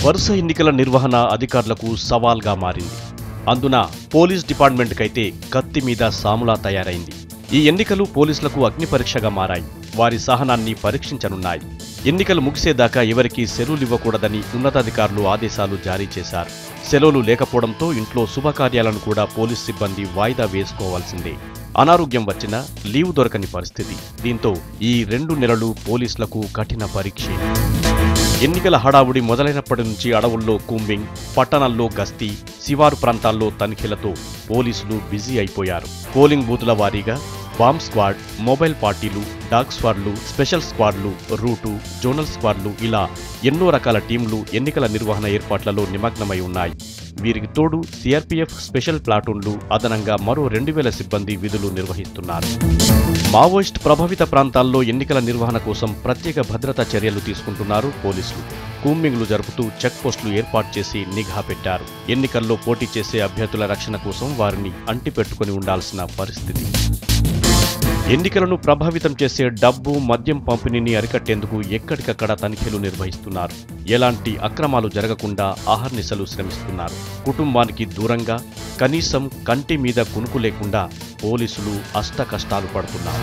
వరుస ఎన్నికల నిర్వహణ అధికారులకు సవాల్గా మారింది. అందున పోలీస్ డిపార్ట్మెంట్కైతే కత్తి మీద సాములా తయారైంది. ఈ ఎన్నికలు పోలీసులకు అగ్నిపరీక్షగా మారాయి. వారి సహనాన్ని పరీక్షించనున్నాయి. ఎన్నికలు ముగిసేదాకా ఎవరికీ సెలవులివ్వకూడదని ఉన్నతాధికారులు ఆదేశాలు జారీ చేశారు. సెలవులు లేకపోవడంతో ఇంట్లో శుభకార్యాలను కూడా పోలీస్ సిబ్బంది వాయిదా వేసుకోవాల్సిందే. అనారోగ్యం వచ్చినా లీవ్ దొరకని పరిస్థితి. దీంతో ఈ 2 నెలలు పోలీసులకు కఠిన పరీక్ష. ఎన్నికల హడావుడి మొదలైనప్పటి నుంచి అడవుల్లో కూంబింగ్, పట్టణాల్లో గస్తీ, శివారు ప్రాంతాల్లో తనిఖీలతో పోలీసులు బిజీ అయిపోయారు. పోలింగ్ బూతుల వారీగా బాంబ్ స్క్వాడ్, మొబైల్ పార్టీలు, డాగ్ స్క్వాడ్లు, స్పెషల్ స్క్వాడ్లు, రూటు, జోనల్ స్క్వాడ్లు ఇలా ఎన్నో రకాల టీంలు ఎన్నికల నిర్వహణ ఏర్పాట్లలో నిమగ్నమై ఉన్నాయి. వీరికి తోడు సిఆర్పీఎఫ్ స్పెషల్ ప్లాటూన్లు, అదనంగా మరో 2000 సిబ్బంది విధులు నిర్వహిస్తున్నారు. మావోయిస్ట్ ప్రభావిత ప్రాంతాల్లో ఎన్నికల నిర్వహణ కోసం ప్రత్యేక భద్రతా చర్యలు తీసుకుంటున్నారు పోలీసులు. కూంబింగ్లు జరుపుతూ చెక్ పోస్టులు ఏర్పాటు చేసి నిఘా పెట్టారు. ఎన్నికల్లో పోటీ చేసే అభ్యర్థుల రక్షణ కోసం వారిని అంటిపెట్టుకుని ఉండాల్సిన పరిస్థితి. ఎన్నికలను ప్రభావితం చేసే డబ్బు, మద్యం పంపిణీని అరికట్టేందుకు ఎక్కడికక్కడ తనిఖీలు నిర్వహిస్తున్నారు. ఎలాంటి అక్రమాలు జరగకుండా అహర్నిశలు శ్రమిస్తున్నారు. కుటుంబానికి దూరంగా, కనీసం కంటి మీద కునుకు లేకుండా పోలీసులు అష్టకష్టాలు పడుతున్నారు.